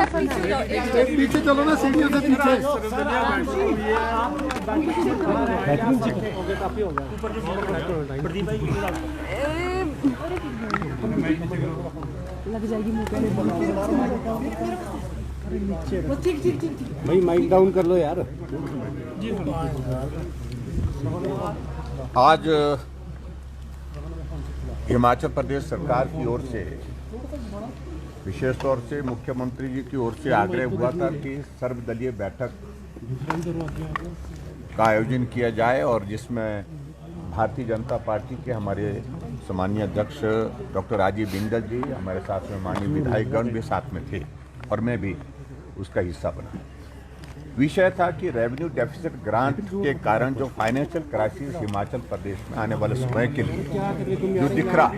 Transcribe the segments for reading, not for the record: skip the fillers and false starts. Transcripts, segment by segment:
पीछे चलो ना, सीढ़ियों से पीछे। लग जाएगी मुंह पे। भाई माइक डाउन कर लो यार। आज हिमाचल प्रदेश सरकार की ओर से, विशेष तौर से मुख्यमंत्री जी की ओर से आग्रह हुआ था कि सर्वदलीय बैठक का आयोजन किया जाए और जिसमें भारतीय जनता पार्टी के हमारे सम्मानीय अध्यक्ष डॉक्टर राजीव बिंदल जी, हमारे साथ में माननीय विधायकगण भी साथ में थे और मैं भी उसका हिस्सा बना। विषय था कि रेवेन्यू डेफिसिट ग्रांट के कारण जो फाइनेंशियल क्राइसिस हिमाचल प्रदेश में आने वाले समय के लिए जो दिख रहा है,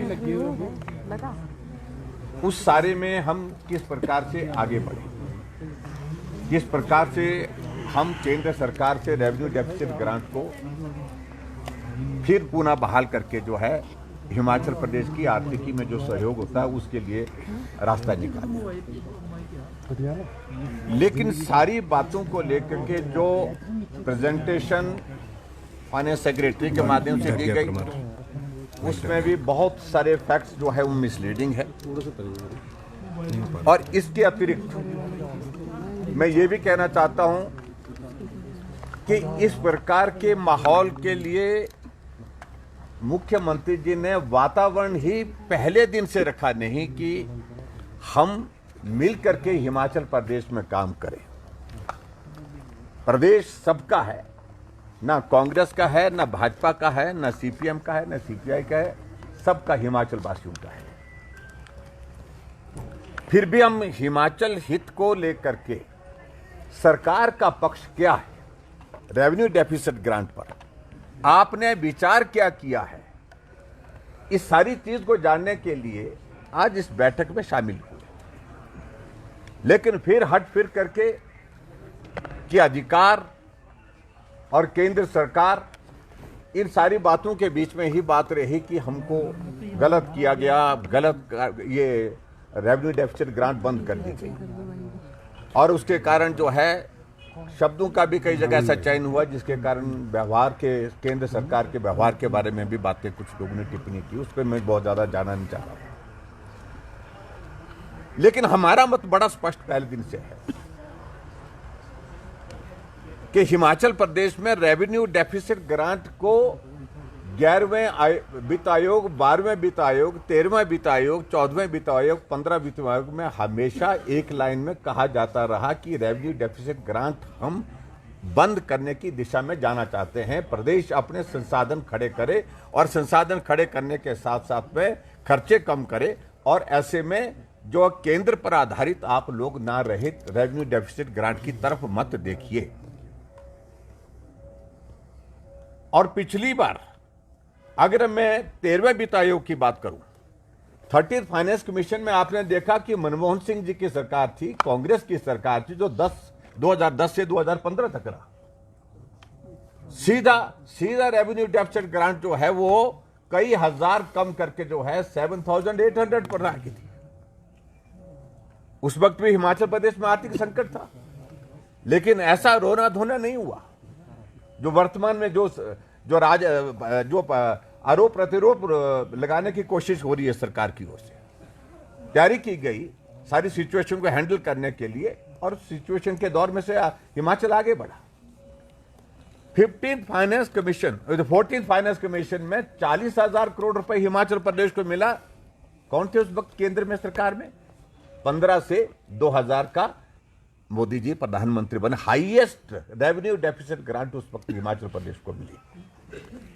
उस सारे में हम किस प्रकार से आगे बढ़े, किस प्रकार से हम केंद्र सरकार से रेवेन्यू डेफिसिट ग्रांट को फिर पुनः बहाल करके जो है हिमाचल प्रदेश की आर्थिकी में जो सहयोग होता है उसके लिए रास्ता निकालें। लेकिन सारी बातों को लेकर के जो प्रेजेंटेशन फाइनेंस सेक्रेटरी के माध्यम से दी गई, उसमें भी बहुत सारे फैक्ट्स जो है वो मिसलीडिंग है। और इसके अतिरिक्त मैं ये भी कहना चाहता हूं कि इस प्रकार के माहौल के लिए मुख्यमंत्री जी ने वातावरण ही पहले दिन से रखा नहीं कि हम मिल करके हिमाचल प्रदेश में काम करें। प्रदेश सबका है, ना कांग्रेस का है, ना भाजपा का है, ना सीपीएम का है, ना सीपीआई का है, सबका हिमाचल वासियों का है। फिर भी हम हिमाचल हित को लेकर के सरकार का पक्ष क्या है रेवेन्यू डेफिसिट ग्रांट पर, आपने विचार क्या किया है, इस सारी चीज को जानने के लिए आज इस बैठक में शामिल हुए। लेकिन फिर हट फिर करके कि अधिकार और केंद्र सरकार, इन सारी बातों के बीच में ही बात रही कि हमको गलत किया गया, गलत ये रेवेन्यू डेफिसिट ग्रांट बंद कर दी गई और उसके कारण जो है शब्दों का भी कई जगह ऐसा चयन हुआ जिसके कारण व्यवहार के, केंद्र सरकार के व्यवहार के बारे में भी बातें कुछ लोगों ने टिप्पणी की, उस पर मैं बहुत ज्यादा जाना नहीं चाह रहा। लेकिन हमारा मत बड़ा स्पष्ट पहले दिन से है कि हिमाचल प्रदेश में रेवेन्यू डेफिसिट ग्रांट को 11वें वित्त आयोग, 12वें वित्त आयोग, 13वें वित्त आयोग, 14वें वित्त आयोग, 15वें वित्त आयोग में हमेशा एक लाइन में कहा जाता रहा कि रेवेन्यू डेफिसिट ग्रांट हम बंद करने की दिशा में जाना चाहते हैं। प्रदेश अपने संसाधन खड़े करे और संसाधन खड़े करने के साथ साथ में खर्चे कम करे और ऐसे में जो केंद्र पर आधारित आप लोग ना रहित रेवेन्यू डेफिसिट ग्रांट की तरफ मत देखिए। और पिछली बार अगर मैं 13वें वित्त आयोग की बात करूं, 30th फाइनेंस कमीशन में आपने देखा कि मनमोहन सिंह जी की सरकार थी, कांग्रेस की सरकार थी, जो 2010 से 2015 तक रहा। सीधा रेवेन्यू डेफिसिट ग्रांट जो है वो कई हजार कम करके जो है 7,800 पर रखी थी। उस वक्त भी हिमाचल प्रदेश में आर्थिक संकट था, लेकिन ऐसा रोना धोना नहीं हुआ। जो वर्तमान में जो आरोप प्रत्यारोप लगाने की कोशिश हो रही है सरकार की ओर से, तैयारी की गई सारी सिचुएशन को हैंडल करने के लिए और सिचुएशन के दौर में से हिमाचल आगे बढ़ा। 14th फाइनेंस कमीशन में 40,000 करोड़ रुपए हिमाचल प्रदेश को मिला। कौन थे उस वक्त केंद्र में सरकार में? 15 से 2000 का मोदी जी प्रधानमंत्री बने। हाईएस्ट रेवेन्यू डेफिसिट ग्रांट उस वक्त हिमाचल प्रदेश को मिली।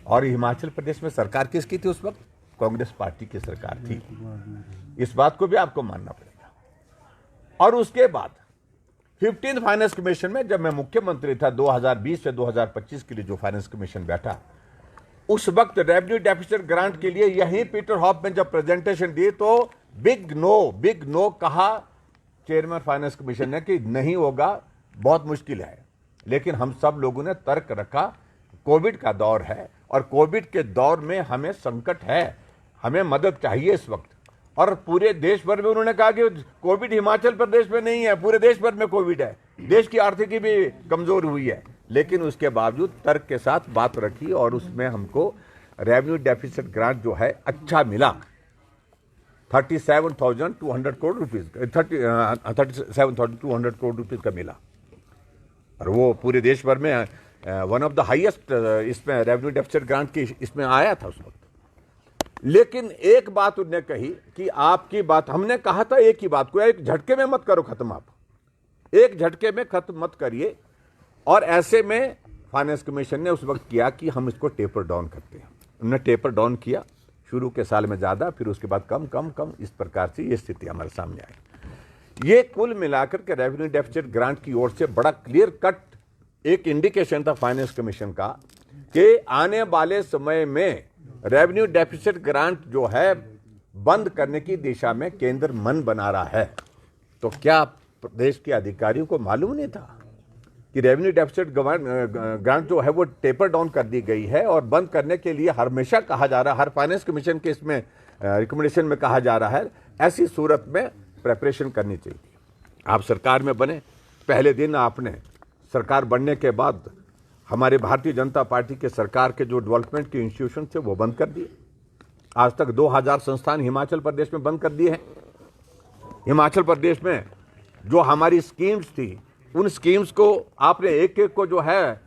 और हिमाचल प्रदेश में सरकार किसकी थी उस वक्त? कांग्रेस पार्टी की सरकार थी। इस बात को भी आपको मानना पड़ेगा। और उसके बाद 15th फाइनेंस कमीशन में जब मैं मुख्यमंत्री था 2020 से 2025 के लिए जो फाइनेंस कमीशन बैठा, उस वक्त रेवेन्यू डेफिसिट ग्रांट के लिए यहीं पीटर हॉफ में जब प्रेजेंटेशन दी तो बिग नो कहा चेयरमैन फाइनेंस कमीशन ने कि नहीं होगा, बहुत मुश्किल है। लेकिन हम सब लोगों ने तर्क रखा, कोविड का दौर है और कोविड के दौर में हमें संकट है, हमें मदद चाहिए इस वक्त। और पूरे देश भर में उन्होंने कहा कि कोविड हिमाचल प्रदेश में नहीं है, पूरे देश भर में कोविड है, देश की आर्थिकी भी कमजोर हुई है। लेकिन उसके बावजूद तर्क के साथ बात रखी और उसमें हमको रेवेन्यू डेफिसिट ग्रांट जो है अच्छा मिला, 37,200 करोड़ रुपीज, 37,200 करोड़ रुपीज का मिला। और वो पूरे देश भर में वन ऑफ द हाईएस्ट इसमें रेवेन्यू डेफिसिट ग्रांट की इसमें आया था उस वक्त। लेकिन एक बात उन्होंने कही कि आपकी बात, हमने कहा था एक ही बात को, एक झटके में मत करो खत्म, आप एक झटके में खत्म मत करिए। और ऐसे में फाइनेंस कमीशन ने उस वक्त किया कि हम इसको टेपर डाउन करते हैं। उन्होंने टेपर डाउन किया, शुरू के साल में ज्यादा, फिर उसके बाद कम कम कम, इस प्रकार से ये स्थिति हमारे सामने आई। ये कुल मिलाकर के रेवेन्यू डेफिसिट ग्रांट की ओर से बड़ा क्लियर कट एक इंडिकेशन था फाइनेंस कमीशन का कि आने वाले समय में रेवेन्यू डेफिसिट ग्रांट जो है बंद करने की दिशा में केंद्र मन बना रहा है। तो क्या प्रदेश के अधिकारियों को मालूम नहीं था कि रेवेन्यू डेफिसिट ग्रांट जो है वो टेपर डाउन कर दी गई है और बंद करने के लिए हमेशा कहा जा रहा है, हर फाइनेंस कमीशन के इसमें रिकमेंडेशन में कहा जा रहा है, ऐसी सूरत में प्रेपरेशन करनी चाहिए। आप सरकार में बने, पहले दिन आपने सरकार बनने के बाद हमारे भारतीय जनता पार्टी के सरकार के जो डेवलपमेंट के इंस्टीट्यूशन थे वो बंद कर दिए। आज तक 2000 संस्थान हिमाचल प्रदेश में बंद कर दिए हैं। हिमाचल प्रदेश में जो हमारी स्कीम्स थी, उन स्कीम्स को आपने एक एक को जो है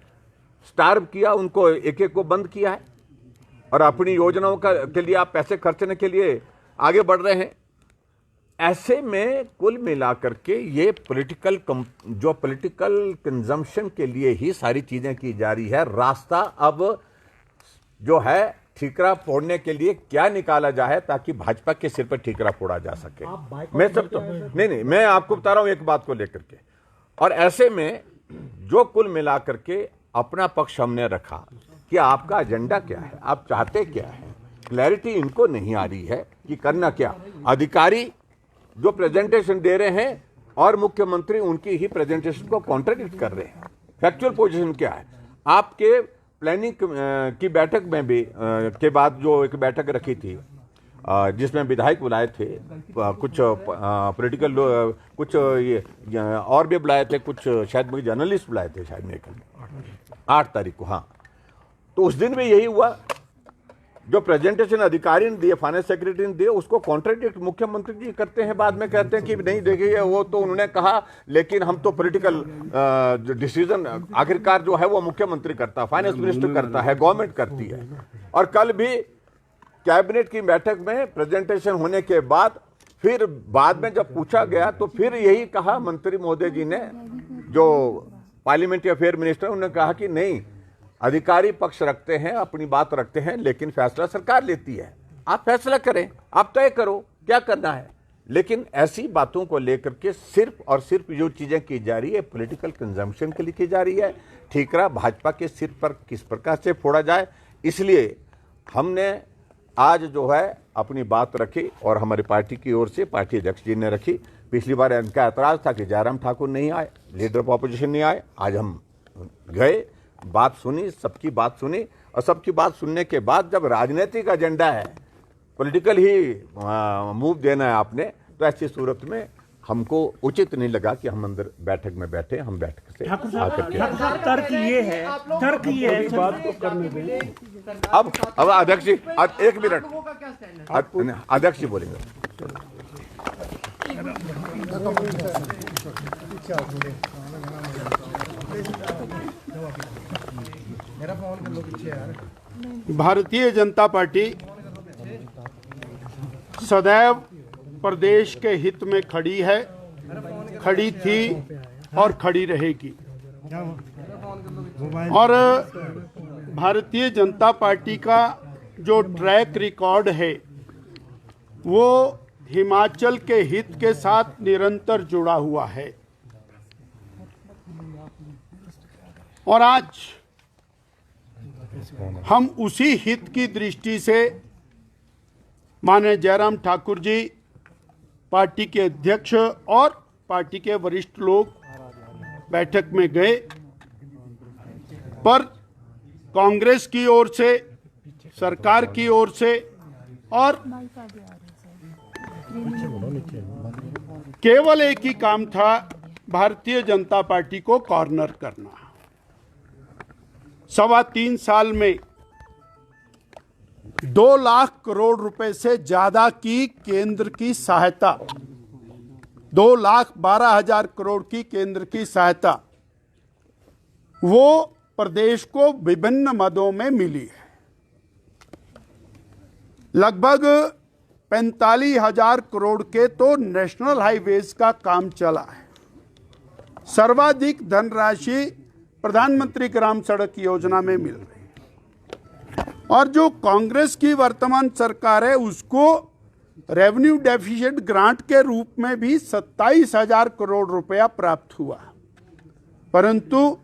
स्टार्व किया, उनको एक एक को बंद किया है और अपनी योजनाओं के लिए आप पैसे खर्चने के लिए आगे बढ़ रहे हैं। ऐसे में कुल मिलाकर के ये पॉलिटिकल कंजम्पशन के लिए ही सारी चीजें की जा रही है। रास्ता अब जो है ठीकरा फोड़ने के लिए क्या निकाला जाए ताकि भाजपा के सिर पर ठीकरा फोड़ा जा सके। मैं सब तो नहीं, मैं आपको बता रहा हूं एक बात को लेकर के। और ऐसे में जो कुल मिलाकर के अपना पक्ष हमने रखा कि आपका एजेंडा क्या है, आप चाहते क्या है, क्लैरिटी इनको नहीं आ रही है कि करना क्या। अधिकारी जो प्रेजेंटेशन दे रहे हैं और मुख्यमंत्री उनकी ही प्रेजेंटेशन को कॉन्ट्रडिक्ट कर रहे हैं। फैक्चुअल पोजीशन क्या है? आपके प्लानिंग की बैठक में भी के बाद जो एक बैठक रखी थी जिसमें विधायक बुलाए थे, कुछ पॉलिटिकल कुछ ये और भी बुलाए थे, कुछ शायद जर्नलिस्ट बुलाए थे शायद मेरे ख्याल में 8 तारीख को। हाँ, तो उस दिन भी यही हुआ। जो प्रेजेंटेशन अधिकारी ने दिए, फाइनेंस सेक्रेटरी ने दिए, उसको कॉन्ट्रडिक्ट मुख्यमंत्री जी करते हैं। बाद में कहते हैं कि नहीं देखिए वो तो उन्होंने कहा, लेकिन हम तो पॉलिटिकल डिसीजन आखिरकार जो है वो मुख्यमंत्री करता है, फाइनेंस मिनिस्टर करता है, गवर्नमेंट करती है। और कल भी कैबिनेट की बैठक में प्रेजेंटेशन होने के बाद फिर बाद में जब पूछा गया तो फिर यही कहा मंत्री महोदय जी ने, जो पार्लियामेंट्री अफेयर मिनिस्टर, उन्होंने कहा कि नहीं, अधिकारी पक्ष रखते हैं, अपनी बात रखते हैं, लेकिन फैसला सरकार लेती है। आप फैसला करें, आप तय करो क्या करना है। लेकिन ऐसी बातों को लेकर के सिर्फ और सिर्फ जो चीजें की जा रही है पॉलिटिकल कंजम्पशन के लिए की जा रही है। ठीकरा भाजपा के सिर पर किस प्रकार से फोड़ा जाए, इसलिए हमने आज जो है अपनी बात रखी और हमारी पार्टी की ओर से पार्टी अध्यक्ष जी ने रखी। पिछली बार इनका ऐतराज था कि जयराम ठाकुर नहीं आए, लीडर ऑफ ऑपोजिशन नहीं आए। आज हम गए, बात सुनी, सबकी बात सुनी, और सबकी बात सुनने के बाद जब राजनीतिक एजेंडा है, पॉलिटिकल ही मूव देना है आपने, तो ऐसी सूरत में हमको उचित नहीं लगा कि हम अंदर बैठक में बैठे। हम बैठक से आकर के तर्क ये है बात को करने दें। अब अध्यक्ष जी एक मिनट, अध्यक्ष जी बोलेंगे। भारतीय जनता पार्टी सदैव प्रदेश के हित में खड़ी है, खड़ी थी और खड़ी रहेगी। और भारतीय जनता पार्टी का जो ट्रैक रिकॉर्ड है वो हिमाचल के हित के साथ निरंतर जुड़ा हुआ है। और आज हम उसी हित की दृष्टि से माननीय जयराम ठाकुर जी, पार्टी के अध्यक्ष और पार्टी के वरिष्ठ लोग बैठक में गए, पर कांग्रेस की ओर से, सरकार की ओर से और केवल एक ही काम था, भारतीय जनता पार्टी को कॉर्नर करना। 3.25 साल में 2 लाख करोड़ रुपए से ज्यादा की केंद्र की सहायता, 2,12,000 करोड़ की केंद्र की सहायता वो प्रदेश को विभिन्न मदों में मिली है। लगभग 45,000 करोड़ के तो नेशनल हाईवेज का काम चला है। सर्वाधिक धनराशि प्रधानमंत्री ग्राम सड़क योजना में मिल रही है। और जो कांग्रेस की वर्तमान सरकार है उसको रेवेन्यू डेफिसिट ग्रांट के रूप में भी 27,000 करोड़ रुपया प्राप्त हुआ। परंतु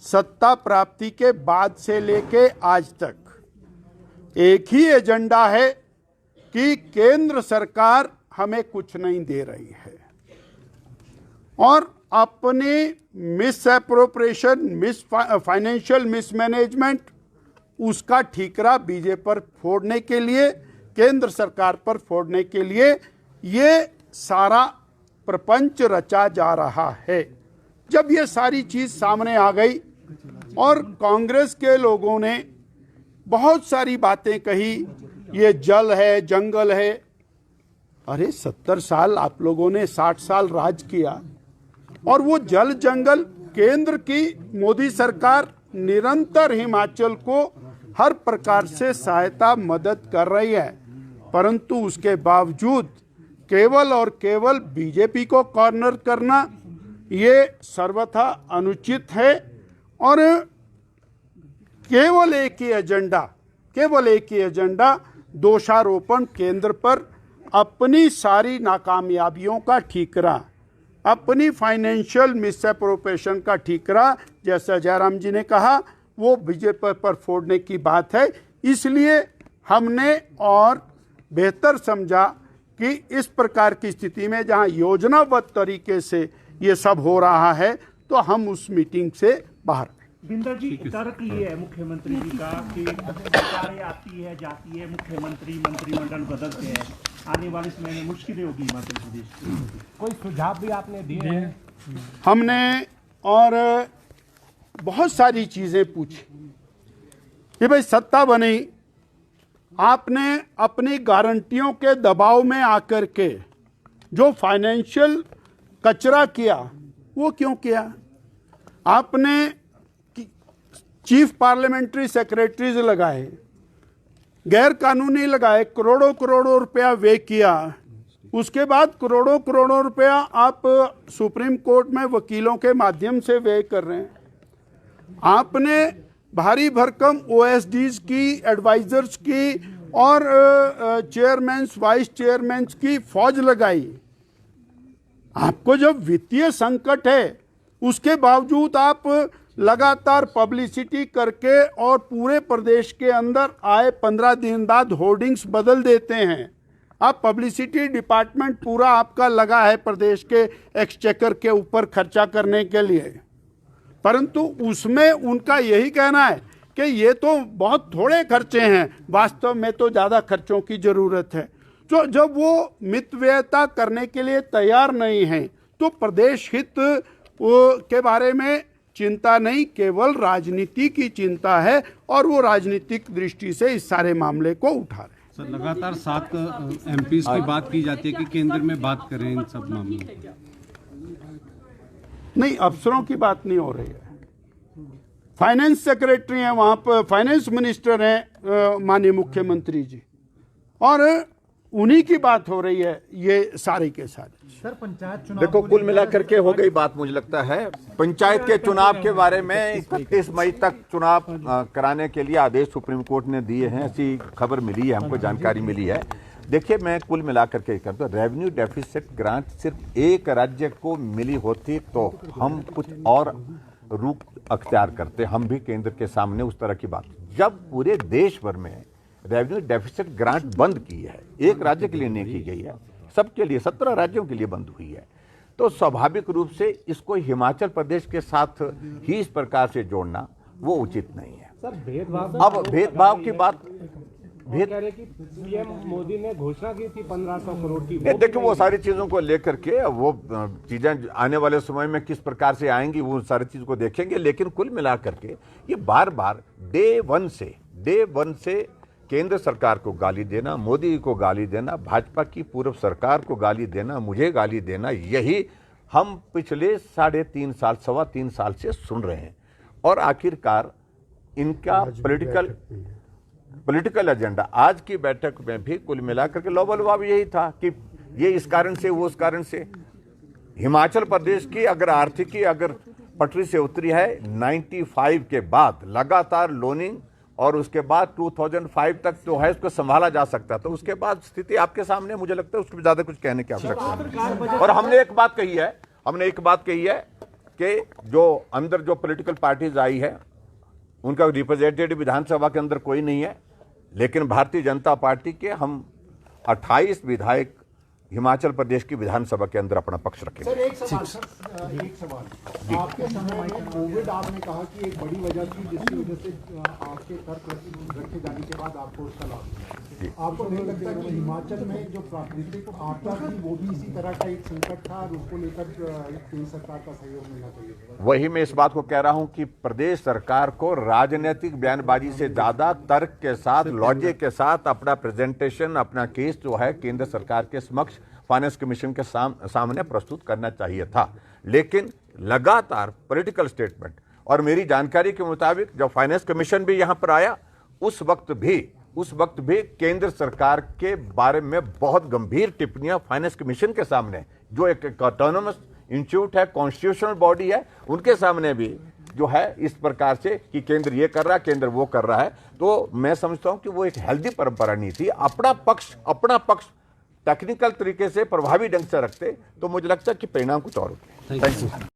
सत्ता प्राप्ति के बाद से लेके आज तक एक ही एजेंडा है कि केंद्र सरकार हमें कुछ नहीं दे रही है और अपने मिस एप्रोप्रिएशन, फाइनेंशियल मिसमैनेजमेंट, उसका ठीकरा बीजेपी पर फोड़ने के लिए, केंद्र सरकार पर फोड़ने के लिए ये सारा प्रपंच रचा जा रहा है। जब ये सारी चीज सामने आ गई और कांग्रेस के लोगों ने बहुत सारी बातें कही, ये जल है, जंगल है। अरे 70 साल आप लोगों ने 60 साल राज किया और वो जल जंगल, केंद्र की मोदी सरकार निरंतर हिमाचल को हर प्रकार से सहायता मदद कर रही है, परंतु उसके बावजूद केवल और केवल बीजेपी को कॉर्नर करना ये सर्वथा अनुचित है। और केवल एक ही एजेंडा दोषारोपण, केंद्र पर अपनी सारी नाकामयाबियों का ठीकरा, अपनी फाइनेंशियल मिसएप्रोप्रिएशन का ठीकरा, जैसा जयराम जी ने कहा, वो बीजेपी पर फोड़ने की बात है। इसलिए हमने और बेहतर समझा कि इस प्रकार की स्थिति में जहां योजनाबद्ध तरीके से ये सब हो रहा है तो हम उस मीटिंग से बाहर। बिंदर जी, तर्क ये है मुख्यमंत्री जी का कि सरकारें आती है जाती है, मुख्यमंत्री मंत्रिमंडल बदलते हैं, आने वाले समय में मुश्किलें होगी हिमाचल प्रदेश की। कोई सुझाव भी आपने दिए हैं? हमने और बहुत सारी चीजें पूछी कि भाई सत्ता बनी, आपने अपनी गारंटियों के दबाव में आकर के जो फाइनेंशियल कचरा किया वो क्यों किया? आपने चीफ पार्लियामेंट्री सेक्रेटरीज लगाए, गैर कानूनी लगाए, करोड़ों करोड़ों रुपया व्यय किया। उसके बाद करोड़ों करोड़ों रुपया आप सुप्रीम कोर्ट में वकीलों के माध्यम से व्यय कर रहे हैं। आपने भारी भरकम ओएसडीज की, एडवाइजर्स की और चेयरमैन्स, वाइस चेयरमैन्स की फौज लगाई। आपको जब वित्तीय संकट है उसके बावजूद आप लगातार पब्लिसिटी करके और पूरे प्रदेश के अंदर आए 15 दिन बाद होर्डिंग्स बदल देते हैं। आप पब्लिसिटी डिपार्टमेंट पूरा आपका लगा है प्रदेश के एक्सचेकर के ऊपर खर्चा करने के लिए, परंतु उसमें उनका यही कहना है कि ये तो बहुत थोड़े खर्चे हैं, वास्तव में तो ज़्यादा खर्चों की ज़रूरत है। तो जब वो मितव्ययता करने के लिए तैयार नहीं है तो प्रदेश हित के बारे में चिंता नहीं, केवल राजनीति की चिंता है और वो राजनीतिक दृष्टि से इस सारे मामले को उठा रहे हैं। सर, लगातार 7 एमपीज की बात की जाती है कि केंद्र में बात करें इन सब मामलों में। नहीं, अफसरों की बात नहीं हो रही है। फाइनेंस सेक्रेटरी हैं वहाँ पर, फाइनेंस मिनिस्टर हैं माननीय मुख्यमंत्री जी, और उन्हीं की बात हो रही है ये सारे के सारे। सर, पंचायत चुनाव देखो, कुल मिलाकर के हो गई बात। मुझे लगता है पंचायत के चुनाव के बारे में 31 मई तक चुनाव कराने के लिए आदेश सुप्रीम कोर्ट ने दिए हैं, ऐसी खबर मिली है, हमको जानकारी मिली है। देखिए, मैं कुल मिलाकर के करता हूँ, रेवेन्यू डेफिसिट ग्रांट सिर्फ एक राज्य को मिली होती तो हम कुछ और रुख अख्तियार करते, हम भी केंद्र के सामने उस तरह की बात। जब पूरे देश भर में रेवेन्यू डेफिसिट ग्रांट बंद की है, एक राज्य के लिए नहीं की गई है, सबके लिए 17 राज्यों के लिए बंद हुई है, तो स्वाभाविक रूप से इसको हिमाचल प्रदेश के साथ ही इस प्रकार से जोड़ना वो उचित नहीं है। सर, भेदभाव, अब भेदभाव की बात वो कह रहे कि पीएम मोदी ने घोषणा की थी 1500 करोड़ की। देखिए वो सारी चीजों को लेकर के वो चीजें आने वाले समय में किस प्रकार से आएंगी वो सारी चीज को देखेंगे, लेकिन कुल मिलाकर के ये बार बार डे वन से केंद्र सरकार को गाली देना, मोदी को गाली देना, भाजपा की पूर्व सरकार को गाली देना, मुझे गाली देना, यही हम पिछले 3.5 साल 3.25 साल से सुन रहे हैं। और आखिरकार इनका पॉलिटिकल एजेंडा आज की बैठक में भी कुल मिलाकर के लौबलवाब यही था कि ये इस कारण से वो उस कारण से। हिमाचल प्रदेश की अगर आर्थिकी अगर पटरी से उतरी है 95 के बाद लगातार लोनिंग, और उसके बाद 2005 तक जो है उसको संभाला जा सकता, तो उसके बाद स्थिति आपके सामने, मुझे लगता है उसको ज्यादा कुछ कहने की आवश्यकता नहीं। और हमने एक बात कही है कि जो अंदर जो पॉलिटिकल पार्टीज आई है उनका रिप्रेजेंटेटिव विधानसभा के अंदर कोई नहीं है, लेकिन भारतीय जनता पार्टी के हम 28 विधायक हिमाचल प्रदेश की विधानसभा के अंदर अपना पक्ष रखेंगे। सर एक सवाल आपके समय में कोविड आपने कहा कि एक बड़ी वजह थी जिसकी वजह से आपके कर रखे जाने के बाद आपको उसका लाभ मिला। आपको नहीं लगता कि हिमाचल में जो प्राकृतिक आपदा थी वो भी इसी तरह का एक संकट था और उसको लेकर केंद्र सरकार का सहयोग मिलना चाहिए? वही मैं इस बात को कह रहा हूं कि प्रदेश सरकार को राजनीतिक बयानबाजी से ज्यादा तर्क के साथ, लॉजिक के साथ अपना प्रेजेंटेशन, अपना केस जो है केंद्र सरकार के समक्ष फाइनेंस कमीशन के सामने प्रस्तुत करना चाहिए था। लेकिन लगातार पॉलिटिकल स्टेटमेंट, और मेरी जानकारी के मुताबिक जब फाइनेंस कमीशन भी यहां पर आया उस वक्त भी केंद्र सरकार के बारे में बहुत गंभीर टिप्पणियां फाइनेंस कमीशन के सामने, जो एक ऑटोनोमस इंस्टीट्यूट है, कॉन्स्टिट्यूशनल बॉडी है, उनके सामने भी जो है इस प्रकार से कि केंद्र ये कर रहा है, केंद्र वो कर रहा है। तो मैं समझता हूं कि वो एक हेल्दी परंपरा नहीं थी। अपना पक्ष टेक्निकल तरीके से प्रभावी ढंग से रखते तो मुझे लगता है कि परिणाम कुछ और होते। Thank you.